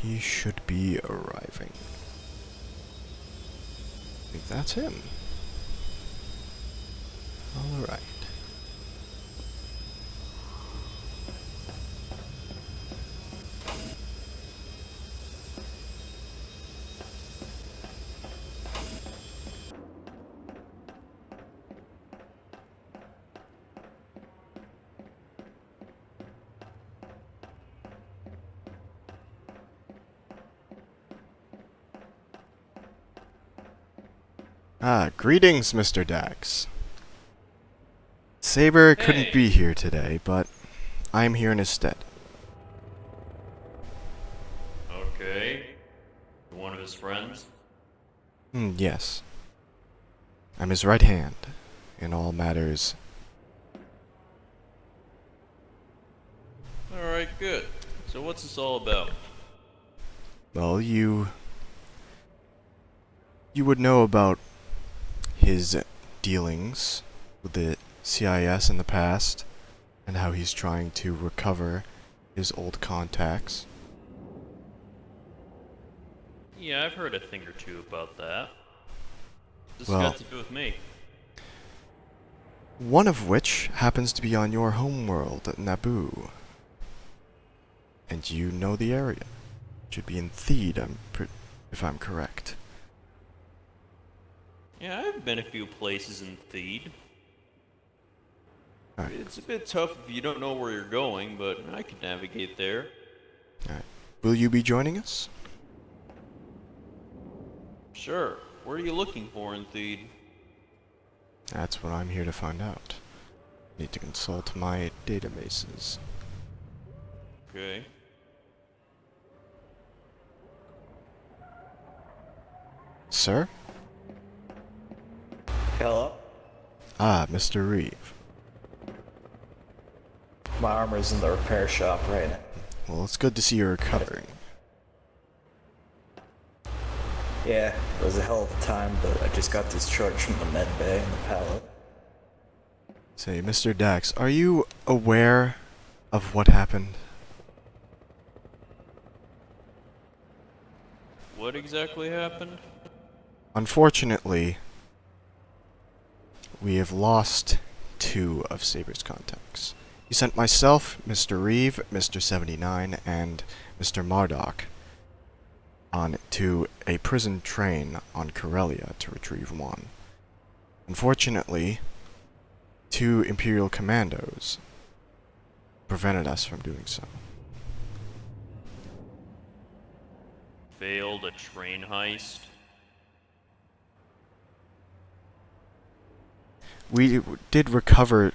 he should be arriving. I think that's him. Alright. Greetings, Mr. Dax. Saber couldn't be here today, but I'm here in his stead. Okay. One of his friends? Yes. I'm his right hand in all matters. Alright, good. So what's this all about? Well, you would know about his dealings with the CIS in the past, and how he's trying to recover his old contacts. Yeah, I've heard a thing or two about that. What's this Well, got to do with me? one of which happens to be on your homeworld, Naboo. And you know the area. It should be in Theed, if I'm correct. Yeah, I've been a few places in Theed. Alright. It's a bit tough if you don't know where you're going, but I can navigate there. Alright. Will you be joining us? Sure. What are you looking for in Theed? That's what I'm here to find out. Need to consult my databases. Okay. Sir? Hello? Ah, Mr. Reeve. My armor's in the repair shop right now. Well, it's good to see you're recovering. Yeah, it was a hell of a time, but I just got discharged from the med bay and the pallet. Say, Mr. Dax, are you aware of what happened? What exactly happened? Unfortunately, we have lost 2 of Saber's contacts. He sent myself, Mr. Reeve, Mr. 79, and Mr. Marduk on to a prison train on Corellia to retrieve 1. Unfortunately, 2 Imperial commandos prevented us from doing so. Failed a train heist? We did recover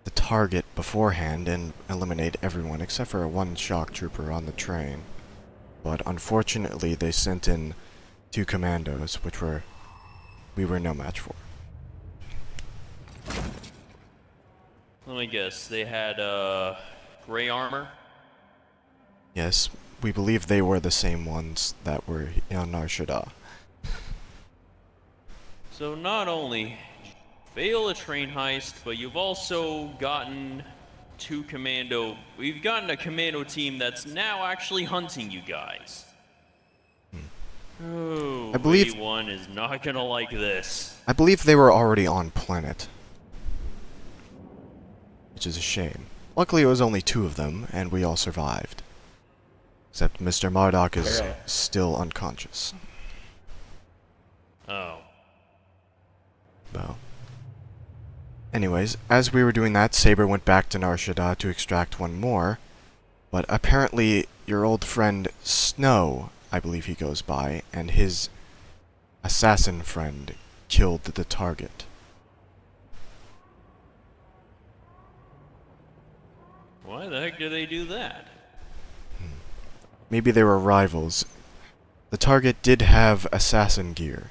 the target beforehand and eliminate everyone except for 1 shock trooper on the train. But unfortunately, they sent in 2 commandos, which we were no match for. Let me guess, they had, gray armor? Yes, we believe they were the same ones that were on Narshada. So not only fail a train heist, but you've also gotten we've gotten a commando team that's now actually hunting you guys. Oh, I believe A1 is not gonna like this. I believe they were already on planet, which is a shame. Luckily, it was only 2 of them, and we all survived. Except Mr. Marduk is still unconscious. Oh. Well. Anyways, as we were doing that, Saber went back to Narshada to extract 1 more. But apparently, your old friend Snow, I believe he goes by, and his assassin friend killed the target. Why the heck did they do that? Maybe they were rivals. The target did have assassin gear.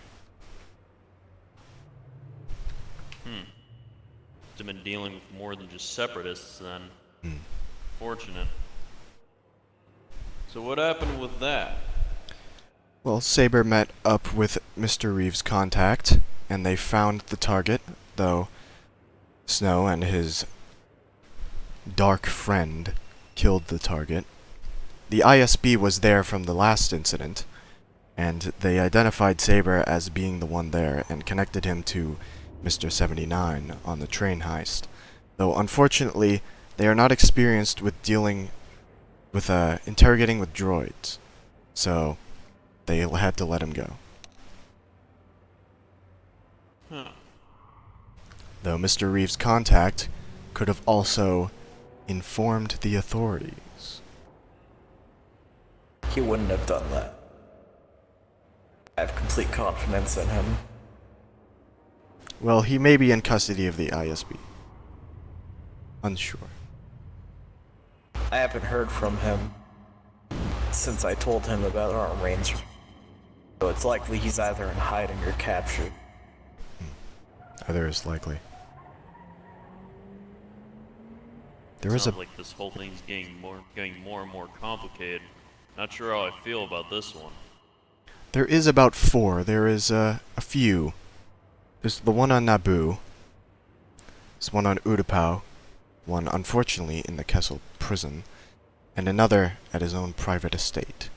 They've been dealing with more than just separatists then. Fortunate. So what happened with that? Well, Saber met up with Mr. Reeves' contact, and they found the target, though Snow and his dark friend killed the target. the ISB was there from the last incident, and they identified Saber as being the one there and connected him to Mr. 79 on the train heist. Though unfortunately, they are not experienced with dealing with interrogating with droids, so they had to let him go. Huh. Though Mr. Reeves' contact could have also informed the authorities. He wouldn't have done that. I have complete confidence in him. Well, he may be in custody of the ISB. Unsure. I haven't heard from him since I told him about our arrangement. So it's likely he's either in hiding or captured. Either is likely. There Sounds is a like this whole thing's getting more and more complicated. Not sure how I feel about this one. There is about 4. There is a few. There's the one on Naboo. There's one on Utapau. One, unfortunately, in the Kessel prison. And another at his own private estate.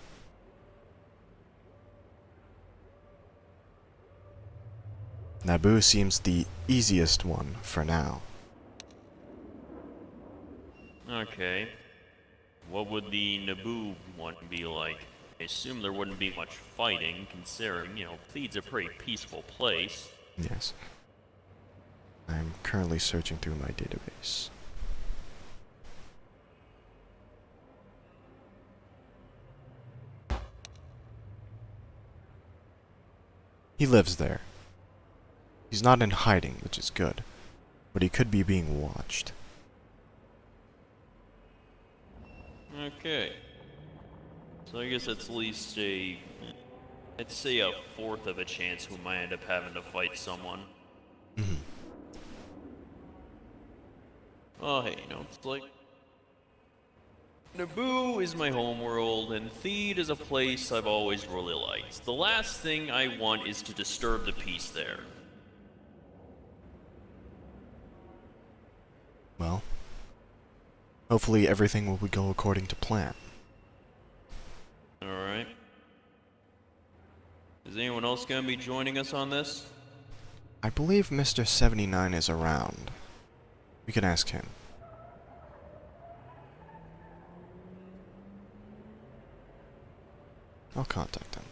Naboo seems the easiest one for now. Okay. What would the Naboo one be like? I assume there wouldn't be much fighting, considering, Theed's a pretty peaceful place. Yes. I'm currently searching through my database. He lives there. He's not in hiding, which is good, but he could be being watched. Okay. So I guess it's at least I'd say a fourth of a chance we might end up having to fight someone. Oh, hey, it's like... Naboo is my homeworld, and Theed is a place I've always really liked. The last thing I want is to disturb the peace there. Well, hopefully everything will go according to plan. Alright. Is anyone else going to be joining us on this? I believe Mr. 79 is around. We can ask him. I'll contact him.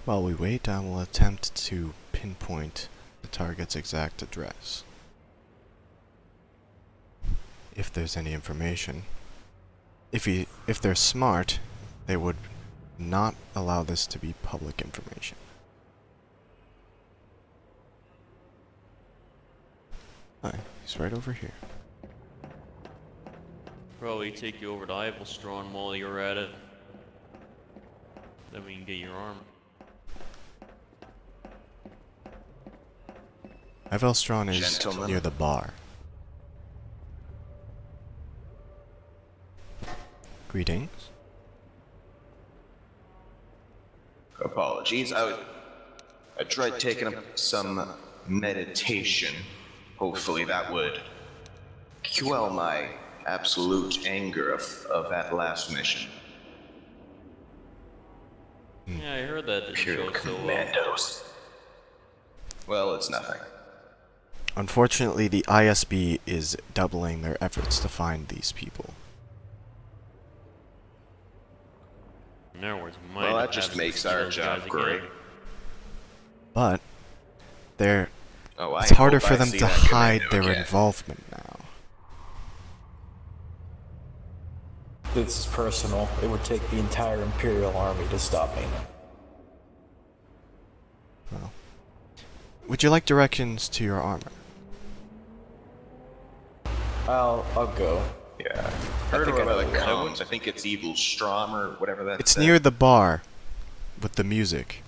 While we wait, I will attempt to pinpoint the target's exact address. If there's any information. If they're smart, they would not allow this to be public information. Hi, he's right over here. Probably take you over to Ivelstrawn while you're at it. Then we can get your arm. Ivelstrawn is Gentlemen. near the bar. Greetings. Apologies. I tried taking up some meditation. Hopefully that would quell my absolute anger of that last mission. Yeah, I heard that didn't Pure go so well. commandos. Well, it's nothing. Unfortunately, the ISB is doubling their efforts to find these people. In other words, we might Well, end that up just having to makes see our those job guys great. again. But Oh, it's harder hope for I them see to that hide commando their again. involvement now. This is personal. It would take the entire Imperial Army to stop me. Well, would you like directions to your armor? I'll go. Yeah. I Heard think I about know the where I comms. I think it's Evil Strom or whatever that's. It's near the bar with the music.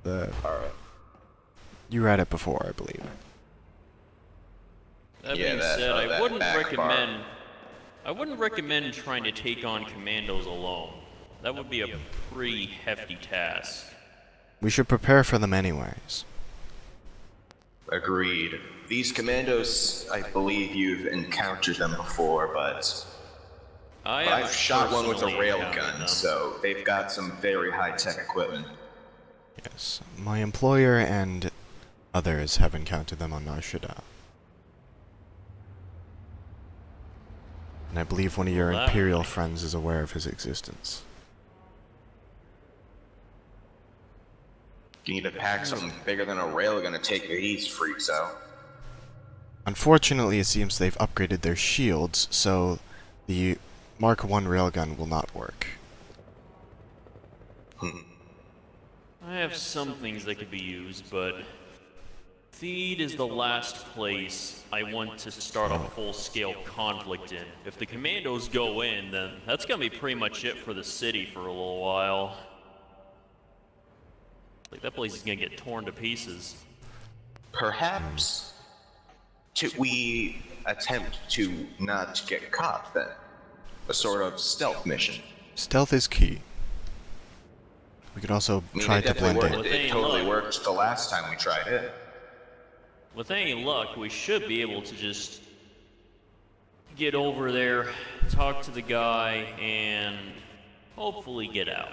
Alright. You read it before, I believe. That Yeah, being that- said, I that wouldn't back recommend. I wouldn't recommend trying to take on commandos alone. That would be a pretty hefty task. We should prepare for them anyways. Agreed. These commandos, I believe you've encountered them before, but I've shot one with a personally railgun, encountered them. so they've got some very high-tech equipment. Yes, my employer and others have encountered them on Nar Shaddaa. And I believe one of your Well, that Imperial would be- friends is aware of his existence. You need to pack something bigger than a railgun to take these freaks out. Unfortunately, it seems they've upgraded their shields, so the Mark I railgun will not work. I have some things that could be used, but Theed is the last place I want to start a full-scale conflict in. If the commandos go in, then that's gonna be pretty much it for the city for a little while. Like, that place is gonna get torn to pieces. Perhaps we attempt to not get caught then. A sort of stealth mission. Stealth is key. We could also I mean, try it to definitely blend worked. in. It totally worked the last time we tried it. With any luck, we should be able to just get over there, talk to the guy, and hopefully get out.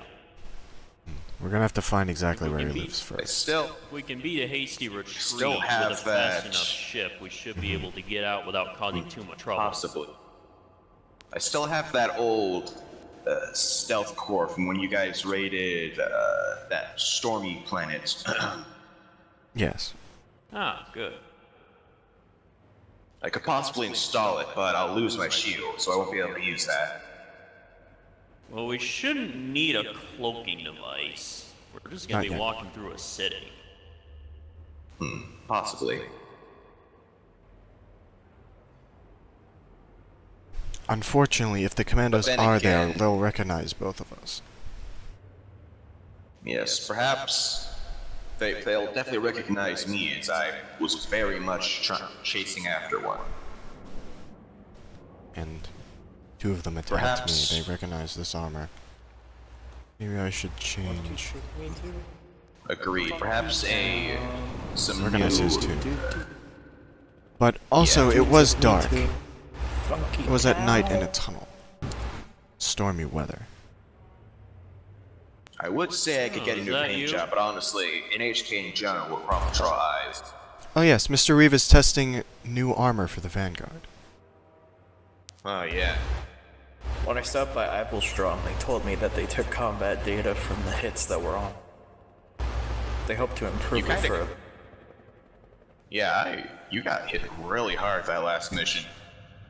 We're gonna have to find exactly We where can he be- lives I first. still, If we can beat a hasty retreat Still with have a fast that- enough ship, we should be able to get out without causing too much trouble. possibly. I still have that old stealth core from when you guys raided that stormy planet. Yes. Ah, good. I could possibly install it, but I'll lose my shield, so I won't be able to use that. Well, we shouldn't need a cloaking device. We're just gonna Not be yet. walking through a city. Possibly. Unfortunately, if the commandos then are there, again- they'll recognize both of us. Yes, perhaps they'll definitely recognize me as I was very much chasing after one. And two of them attacked Perhaps- me. They recognize this armor. Maybe I should change. Agreed. Perhaps some Recognize new. his too. But also, Yeah. it was dark. Funky It was at night in cow. a tunnel. Stormy weather. I would say I could get is into a that paint you? job, but honestly, in HK in general will probably draw eyes. Oh yes, Mr. Reeve is testing new armor for the Vanguard. Oh yeah. When I stopped by Applestrong, they told me that they took combat data from the hits that were on. They hope to improve You it kinda- further. Yeah, you got hit really hard that last mission.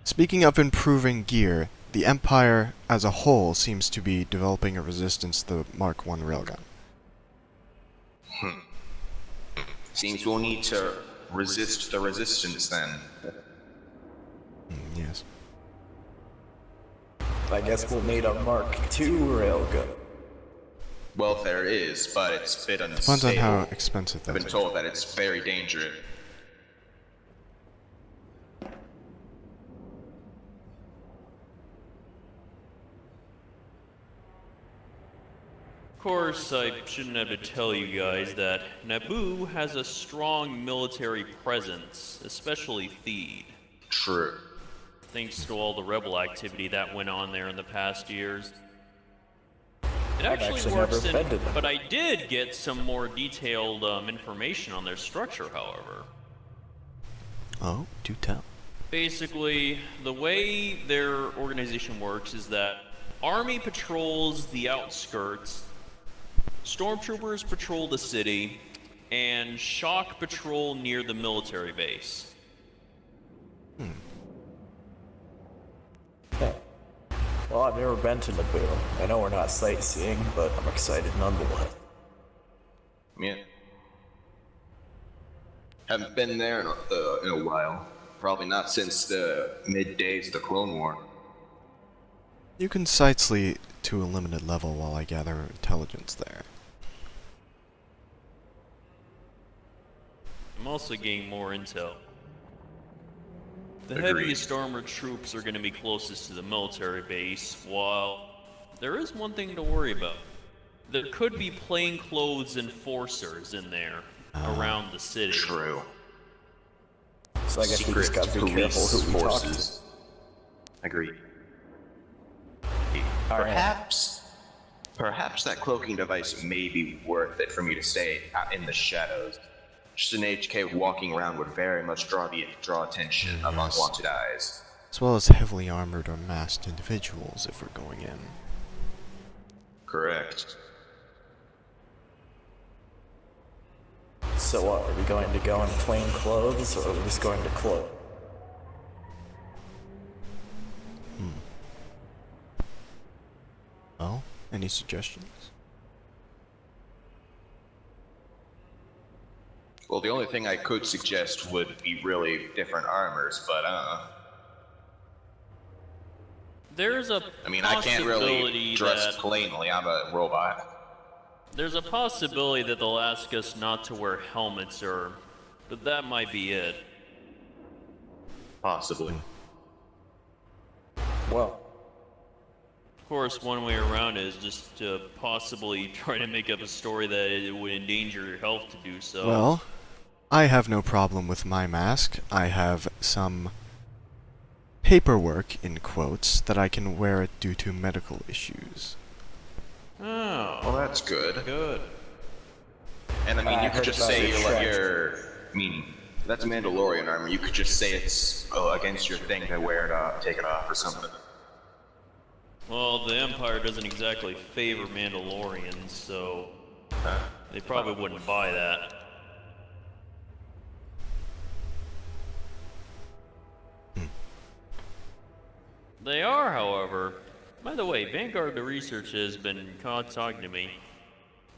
Speaking of improving gear, the Empire as a whole seems to be developing a resistance to the Mark I railgun. Seems we'll need to resist the resistance then. Yes. I guess we'll need a Mark II railgun. Well, there is, but it's a bit unstable. Depends on how expensive I've been those are. told that it's very dangerous. Of course, I shouldn't have to tell you guys that Naboo has a strong military presence, especially Theed. True. Thanks to all the rebel activity that went on there in the past years. It I've actually actually works never been to them. but I did get some more detailed information on their structure, however. Oh, do tell. Basically, the way their organization works is that Army patrols the outskirts, Stormtroopers patrol the city, and Shock patrol near the military base. Okay. Well, I've never been to Naboo. I know we're not sightseeing, but I'm excited nonetheless. Yeah. Haven't been there in a while. Probably not since the mid-days of the Clone War. You can sightsee to a limited level while I gather intelligence there. I'm also getting more intel. The Agreed. heaviest armored troops are going to be closest to the military base, while there is one thing to worry about. There could be plainclothes enforcers in there, around the city. True. So I guess we Secret just gotta be police careful who we talk to. forces. Agreed. Alright. Perhaps that cloaking device may be worth it for me to stay out in the shadows. Just an HK walking around would very much draw attention of unwanted eyes. As well as heavily armored or masked individuals if we're going in. Correct. So what, are we going to go in plain clothes, or are we just going to clothes? Well, any suggestions? Well, the only thing I could suggest would be really different armors, but There's a I mean, I can't really dress that plainly. I'm a robot. there's a possibility that they'll ask us not to wear helmets, but that might be it. Possibly. Well, Of course, one way around is just to possibly try to make up a story that it would endanger your health to do so. Well, I have no problem with my mask. I have some paperwork, in quotes, that I can wear it due to medical issues. Oh, Well, that's good. good. And I mean, I you could heard just about say your I mean, that's Mandalorian armor. You could just say it's against your thing to wear it off, take it off, or something. Well, the Empire doesn't exactly favor Mandalorians, so they probably wouldn't buy that. They are, however. By the way, Vanguard the research has been talking to me.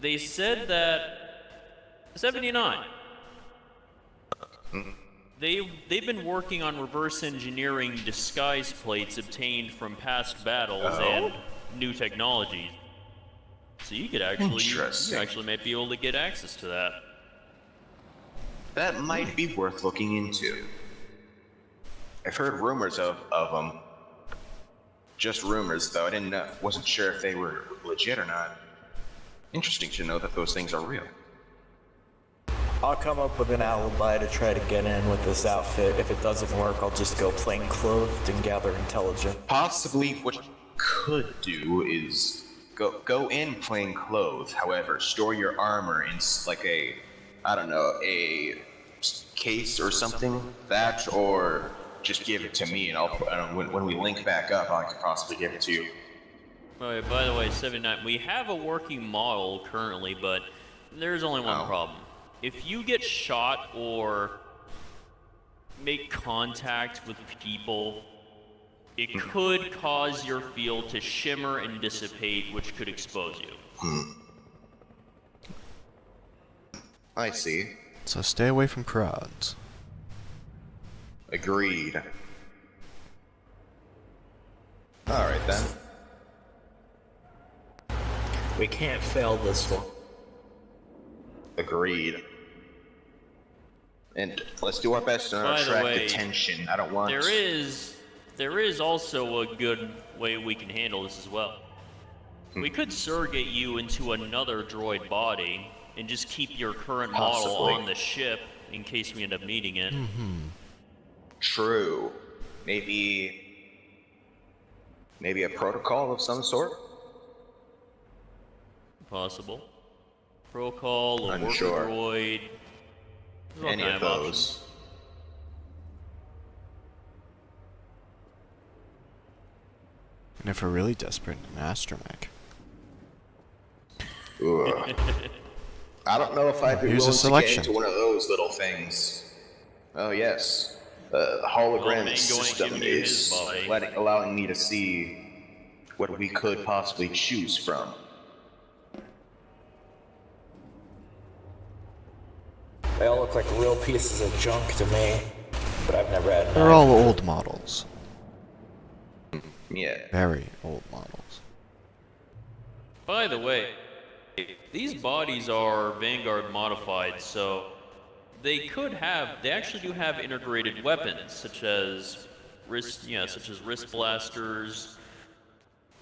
They said that 79. They've been working on reverse engineering disguise plates obtained from past battles and new technologies. So you Interesting. actually might be able to get access to that. That might be worth looking into. I've heard rumors of them. Just rumors, though. Wasn't sure if they were legit or not. Interesting to know that those things are real. I'll come up with an alibi to try to get in with this outfit. If it doesn't work, I'll just go plain clothed and gather intelligence. Possibly what you could do is go in plain clothes. However, store your armor in like a case or something. That, or just give it to me, and when we link back up, I could possibly give it to you. By the way, 79, we have a working model currently, but there's only one problem. If you get shot or make contact with people, it could cause your field to shimmer and dissipate, which could expose you. I see. So stay away from crowds. Agreed. Alright then. We can't fail this one. Agreed. And let's do our best to By the attract way, attention. I don't want... There is also a good way we can handle this as well. We could surrogate you into another droid body and just keep your current model Possibly. on the ship in case we end up needing it. True. Maybe a protocol of some sort? Possible. Protocol, a worker Unsure. droid. There's all Any kind of options. those. And if we're really desperate, an astromech. Ugh. I don't know if I'd be Here's a willing to get selection. into one of those little things. Oh yes, the Well, hologram Mango ain't system giving you his is body. allowing me to see what we could possibly choose from. They all look like real pieces of junk to me, but I've never had. They're all old models. Yeah. Very old models. By the way, these bodies are Vanguard modified, so they actually do have integrated weapons, such as wrist blasters,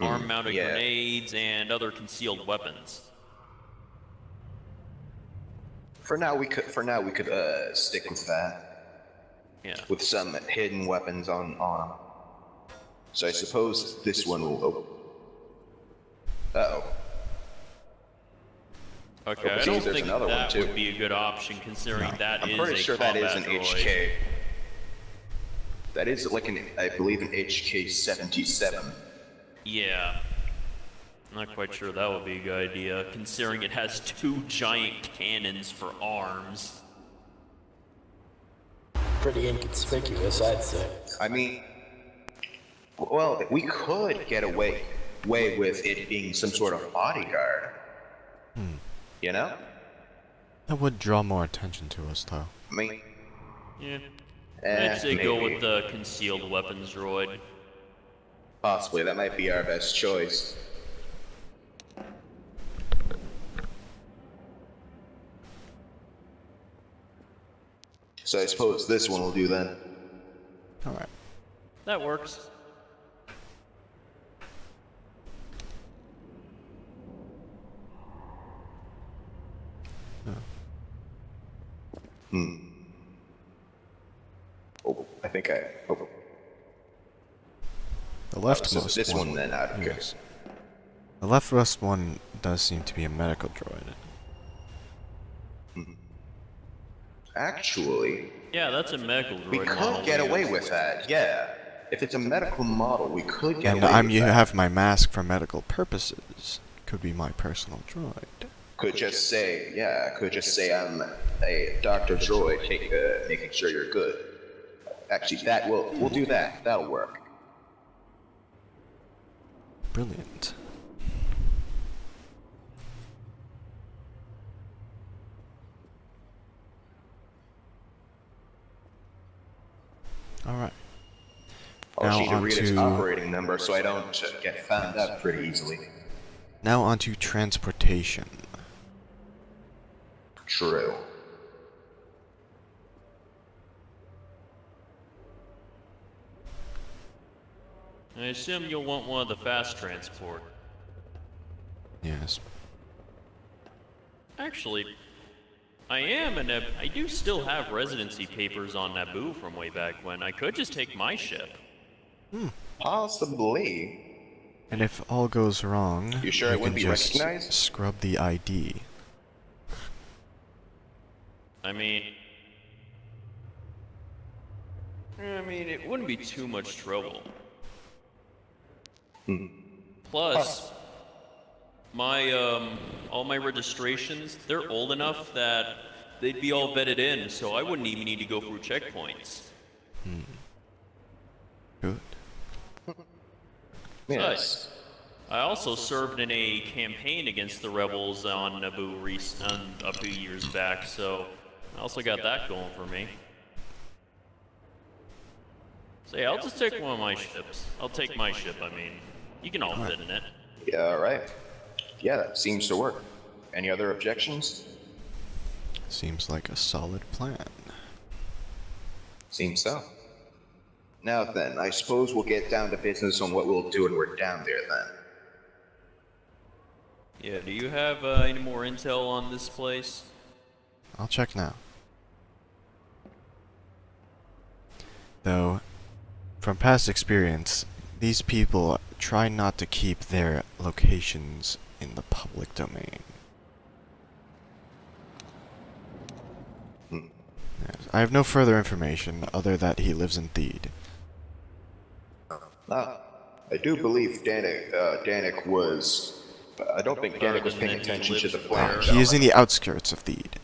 arm-mounted yeah. grenades, and other concealed weapons. For now, we could stick with that, Yeah. with some hidden weapons on them. So I suppose this one will. Uh-oh. Okay, I geez, don't there's think another one, that too. would be a good option, considering that I'm is pretty a sure that is combat an droid. HK. That is like I believe an HK-77. Yeah. Not quite sure that would be a good idea, considering it has 2 giant cannons for arms. Pretty inconspicuous, I'd say. I mean, well, we could get away with it being some sort of bodyguard. You know? That would draw more attention to us, though. I mean, Yeah. I'd say go maybe. with the concealed weapons droid. Possibly, that might be our best choice. So I suppose this one will do then. Alright. That works. Oh, I think I. Oh, The so leftmost this one then out of Yes. The leftmost one does seem to be a medical droid. Actually, Yeah, that's a medical droid. we could model get we away use. with that. Yeah, if it's a medical model, we could get And away with you that. have my mask for medical purposes. Could be my personal droid. Could just say, I'm a Dr. Droid, making sure you're good. Actually, we'll do that. That'll work. Brilliant. Alright. I'll Now need to read its onto- operating number so I don't get found out pretty easily. Now onto transportation. True. I assume you'll want one of the fast transport. Yes. Actually, I do still have residency papers on Naboo from way back when. I could just take my ship. Possibly. And if all goes wrong, You sure we it wouldn't can be just recognized? scrub the ID. I mean, it wouldn't be too much trouble. Plus, all my registrations, they're old enough that they'd be all vetted in, so I wouldn't even need to go through checkpoints. Good. Yes. I also served in a campaign against the rebels on Naboo a few years back, so I also got that going for me. So yeah, I'll just take one of my ships. I'll take my ship, I mean. You can all fit in it. Yeah, alright. Yeah, that seems to work. Any other objections? Seems like a solid plan. Seems so. Now then, I suppose we'll get down to business on what we'll do when we're down there then. Yeah, do you have any more intel on this place? I'll check now. Though, from past experience, these people try not to keep their locations in the public domain. Yes, I have no further information other that he lives in Theed. Ah, I do believe Danik was. I don't think Danik was paying attention to the plan. He is in the outskirts of Theed.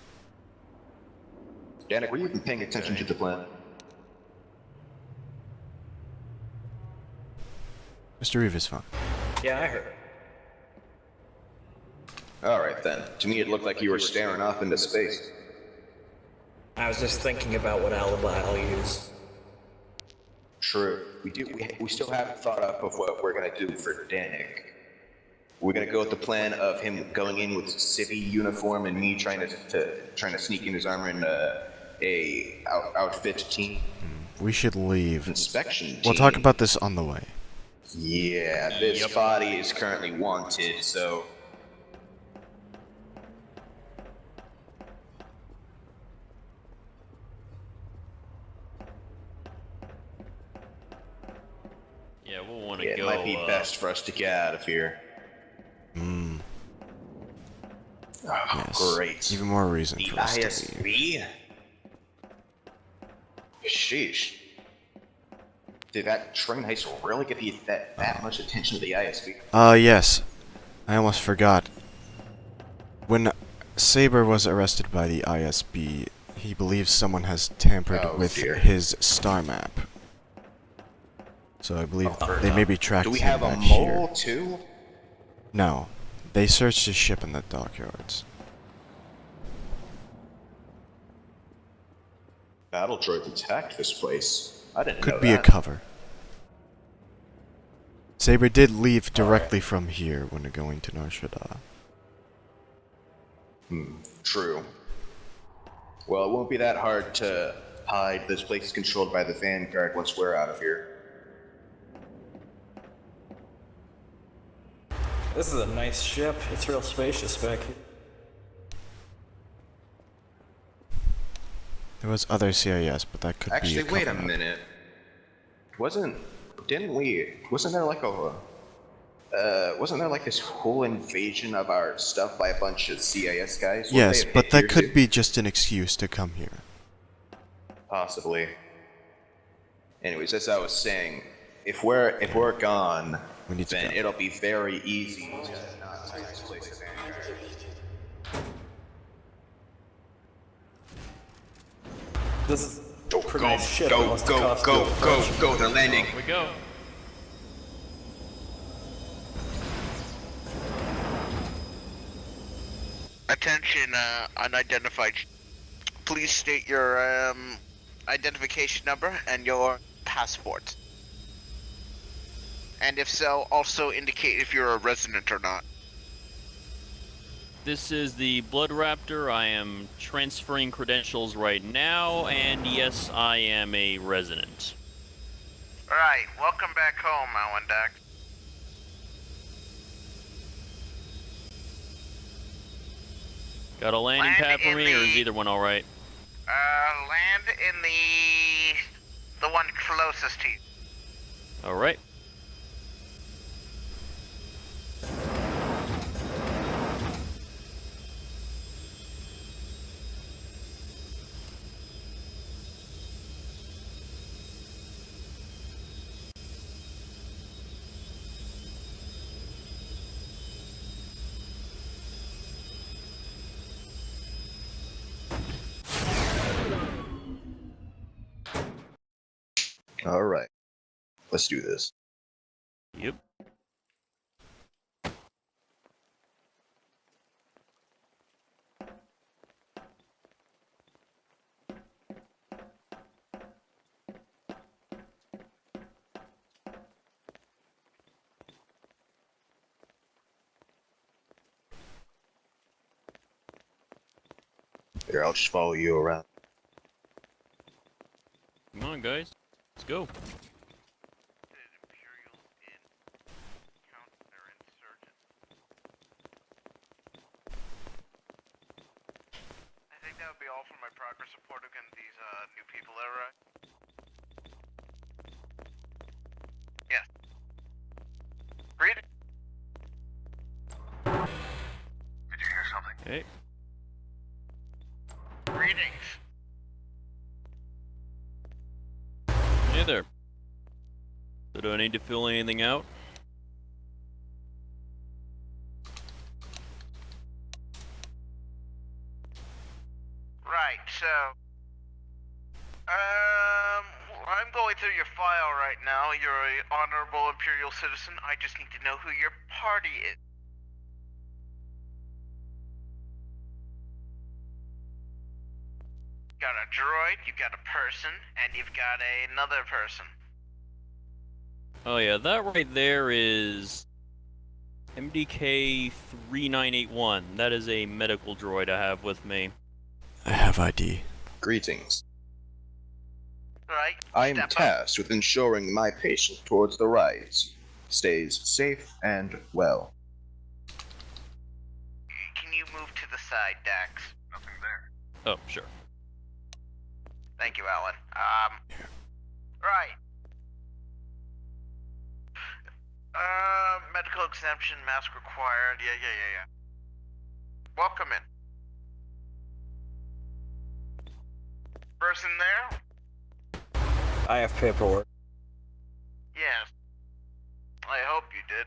Danik, were you even paying attention to the plan? Mr. Reeve is fine. Yeah, I heard. Alright then. To me it looked like you were staring off into space. I was just thinking about what alibi I'll use. True. We still haven't thought up of what we're gonna do for Danik. We're gonna go with the plan of him going in with civvy uniform and me trying to sneak in his armor in a outfit team. We should leave. Inspection team. We'll talk about this on the way. Yeah, this body is currently wanted, so... Yeah, we'll want to Yeah, it go. might be best for us to get out of here. Hmm. Oh, Yes. great. Even more reason The for us to leave. ISB? Sheesh. Did that train heist really give you that much attention to the ISB? Yes. I almost forgot. When Saber was arrested by the ISB, he believes someone has tampered Oh, with dear. his star map. So I believe they may be tracked Do we him have a back mole here. too? No. They searched his ship in the dockyards. Battle droids attacked this place. I didn't know Could be a that. cover. Saber did leave directly from here when going to Nar Shaddaa. True. Well, it won't be that hard to hide. This place is controlled by the Vanguard once we're out of here. This is a nice ship. It's real spacious back here. There was other CIS, but that could Actually, be a wait a cover-up. minute. Wasn't there like this whole invasion of our stuff by a bunch of CIS guys? Wouldn't Yes, they have but hit that here could too? be just an excuse to come here. Possibly. Anyways, as I was saying, if we're gone, We need to then go. it'll be very easy to not take this place as Vanguard. This is Go, a pretty go, nice ship. It go, must have go, cost go, you a go, fortune. go, they're landing. Here we go. Attention, unidentified. Please state your identification number and your passport. And if so, also indicate if you're a resident or not. This is the Blood Raptor. I am transferring credentials right now, and yes, I am a resident. Alright, welcome back home, Awendak. Got a landing Land pad for in me, or is the- either one all right? Land in the one closest to you. All right. All right, let's do this. Yep. Here, I'll just follow you around. Come on, guys. Let's go. I think that would be all for my progress report against these new people that arrived. Yes. Read it. Did you hear something? Hey. Greetings. Hey there. So do I need to fill anything out? I'm going through your file right now. You're a honorable Imperial citizen. I just need to know who your party is. You got a droid, you got a person, and you've got another person. Oh yeah, that right there is MDK 3981. That is a medical droid I have with me. I have ID. Greetings. Right? I am Step up. tasked with ensuring my patient towards the right stays safe and well. Can you move to the side, Dax? Nothing there. Oh, sure. Thank you, Alan. Right. Medical exemption, mask required. Yeah. Welcome in. Person there? I have paperwork. Yes. I hope you did.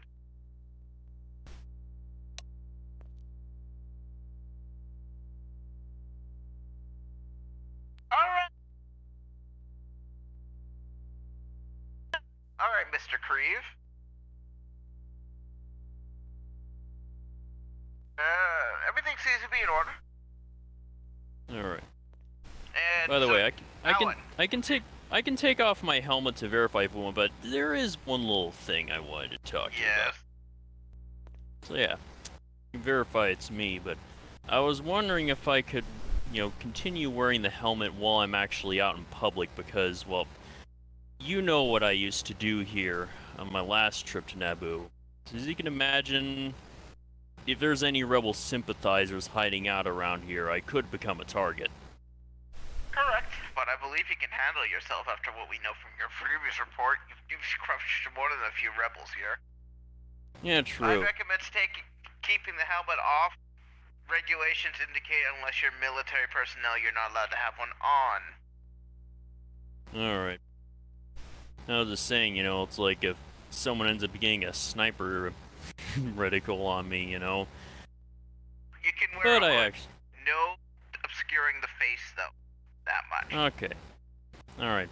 Alright, Mr. Creve. Everything seems to be in order. All right. And By the so, way, Alan. I can take off my helmet to verify for one, but there is one little thing I wanted to talk to you about. Yes. So yeah, you can verify it's me, but I was wondering if I could, continue wearing the helmet while I'm actually out in public because, well, you know what I used to do here on my last trip to Naboo. So as you can imagine, if there's any rebel sympathizers hiding out around here, I could become a target. Correct, but I believe you can handle yourself after what we know from your previous report. You've crushed more than a few rebels here. Yeah, I'd true. recommend keeping the helmet off. Regulations indicate unless you're military personnel, you're not allowed to have one on. Alright. I was just saying, it's like if someone ends up getting a sniper reticle on me, You can wear But a I hood. actually... No obscuring the face, though. That much. Okay. Alright.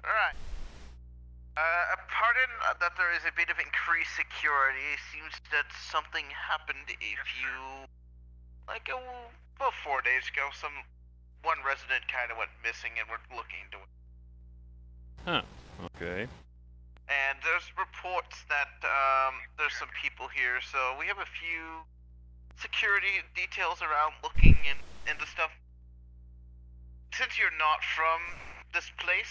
Alright. Pardon that there is a bit of increased security. Seems that something happened about 4 days ago. One resident kind of went missing and we're looking into it. Huh. Okay. And there's reports that there's some people here, so we have a few security details around looking into stuff. Since you're not from this place,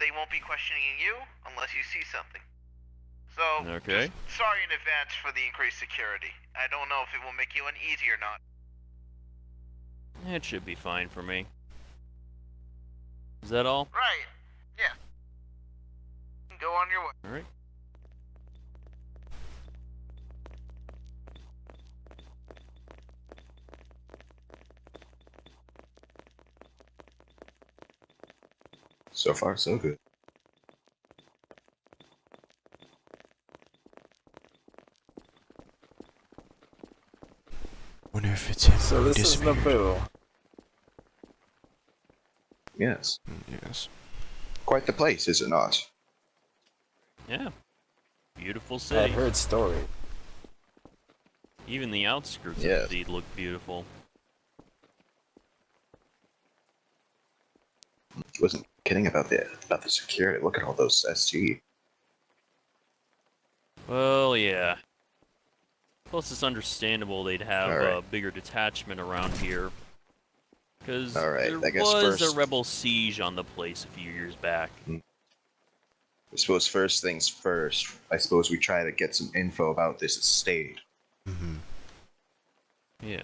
they won't be questioning you unless you see something. So, Okay. just sorry in advance for the increased security. I don't know if it will make you uneasy or not. It should be fine for me. Is that all? Right, yeah. Go on your way. Alright. So far, so good. Wonder if it's him. So who this is disappeared. Naboo. Yes. Yes. Quite the place, is it not? Yeah. Beautiful I've city. heard stories. Even the outskirts Yeah. of the city look beautiful. He wasn't kidding about the security. Look at all those SG. Well, yeah. Plus, it's understandable they'd have a Alright. bigger detachment around here. Because Alright, there I guess was first- a rebel siege on the place a few years back. I suppose first things first. I suppose we try to get some info about this estate. Mm-hmm. Yeah.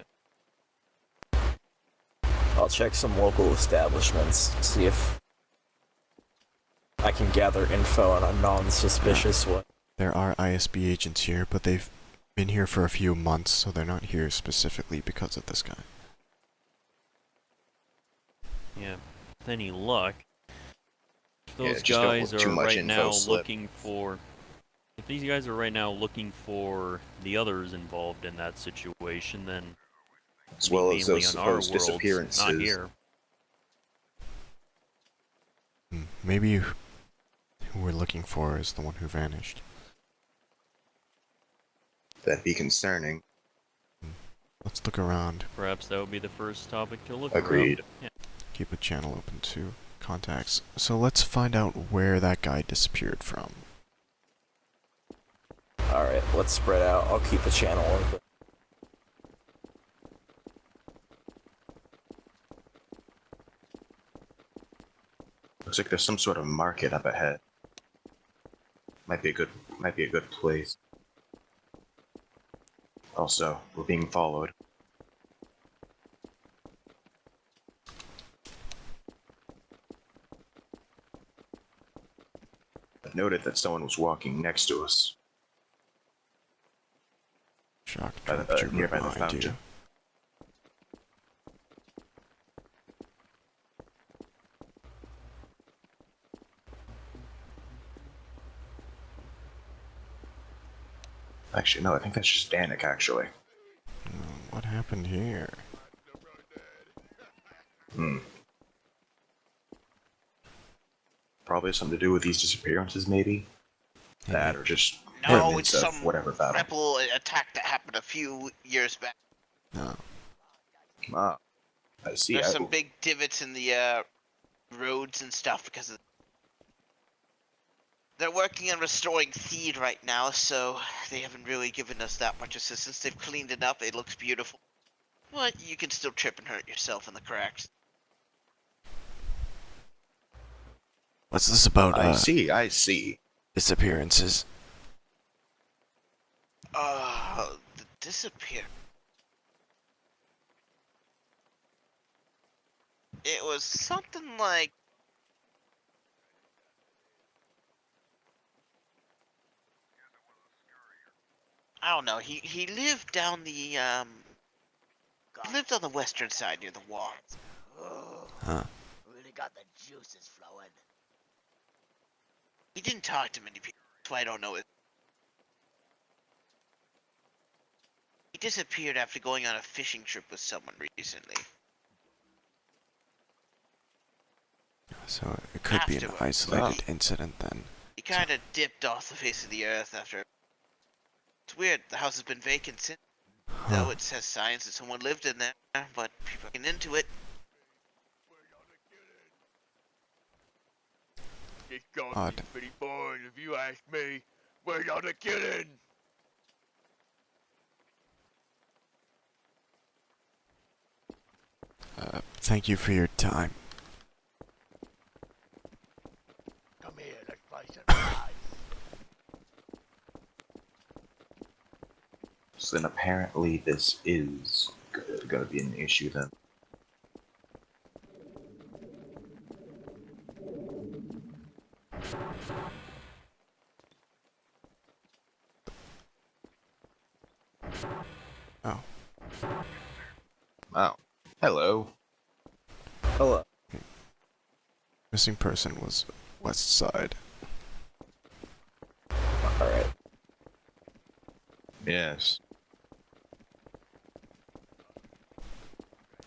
I'll check some local establishments, see if I can gather info in a non-suspicious way. There are ISB agents here, but they've been here for a few months, so they're not here specifically because of this guy. Yeah. With any luck, Yeah, those just don't guys let too are much right info now slip. looking for... If these guys are right now looking for the others involved in that situation, then As it'd be well as mainly those on our supposed worlds, not disappearances here. Maybe who we're looking for is the one who vanished. that'd be concerning. Let's look around. Perhaps that would be the first topic to look Agreed. around. Yeah. Keep a channel open to contacts. So let's find out where that guy disappeared from. Alright, let's spread out. I'll keep the channel open. Looks like there's some sort of market up ahead. Might be a good place. Also, we're being followed. I've noted that someone was walking next to us. Shock By dropped your nearby the remind fountain. you. Actually, no, I think that's just Danik, actually. What happened here? Probably something to do with these disappearances, maybe? That, or just No, remnants it's of some whatever battle. rebel attack that happened a few years back. No. Ah, I see. There's some big divots in the roads and stuff because of. They're working on restoring Theed right now, so they haven't really given us that much assistance. They've cleaned it up. It looks beautiful. But you can still trip and hurt yourself in the cracks. What's this about, I see. disappearances? The disappear. It was something like. I don't know. He lived down the He lived on the western side near the wall. Huh. Really got the juices flowing. He didn't talk to many people, so I don't know it. He disappeared after going on a fishing trip with someone recently. So it could be an Afterwards. isolated incident then. He kind of dipped off the face of the earth after. It's weird. The house has been vacant since. Huh. Though it says signs that someone lived in there, but people are getting into it. This gun Odd. is pretty boring if you ask me. We're not a killing. Thank you for your time. Come here, let's play some dice. So then apparently this is gonna be an issue then. Oh. Oh. Hello. Hello. Missing person was west side. Alright. Yes.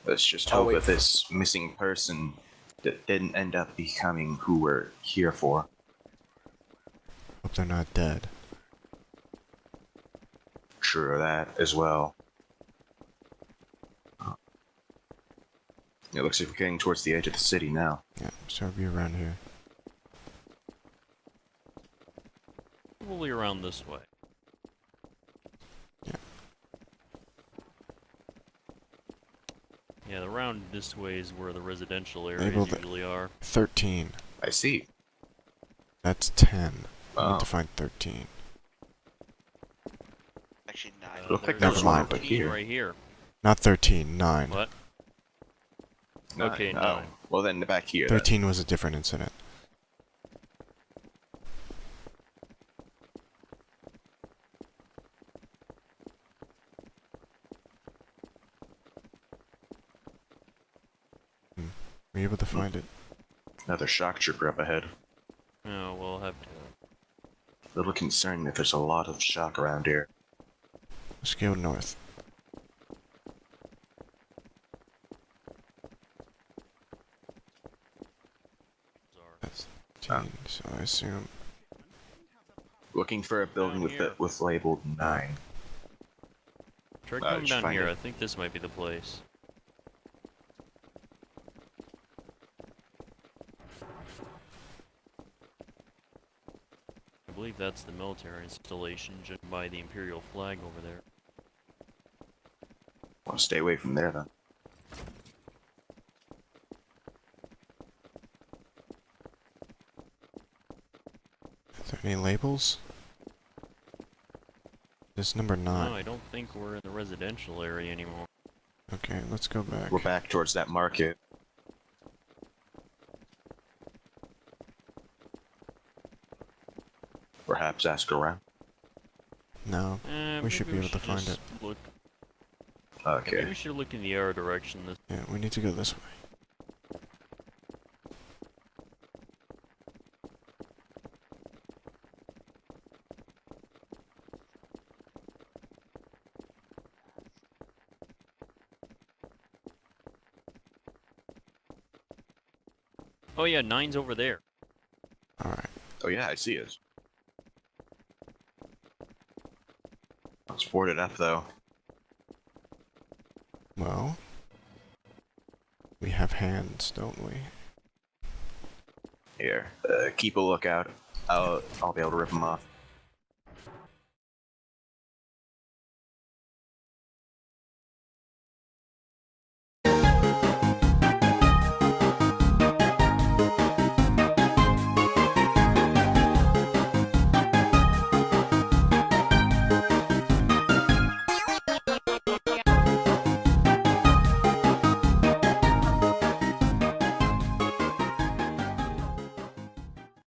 Let's just Oh, hope wait. that this missing person that didn't end up becoming who we're here for. Hope they're not dead. True of that as well. It looks like we're getting towards the edge of the city now. Yeah, so be around here. Probably around this way. Yeah. Yeah, around this way is where the residential areas Able to- usually are. 13. I see. That's 10. I Wow. need to find 13. Actually, 9. Look like there's Never there's one mind. over here. right here. Not 13, 9. What? Okay, Oh, 9. well then back here. then. 13 was a different incident. Were you able to find it? Another shock trooper up ahead. Oh, we'll have to little concerned that there's a lot of shock around here. Let's go north. That's 15, so I assume. Looking for a building Down here. with labeled 9. Try did coming you down find here. it? I think this might be the place. I believe that's the military installation just by the Imperial flag over there. Well, stay away from there then. Are there any labels? This number 9. No, I don't think we're in the residential area anymore. Okay, let's go back. We're back towards that market. Perhaps ask around. No, we should be able to find it. Look. Yeah, maybe Okay. we should look in the arrow direction. This. Yeah, we need to go this way. Oh yeah, 9's over there. Alright. Oh yeah, I see it. It's boarded up though. Well, we have hands, don't we? Here, keep a lookout. I'll be able to rip them off.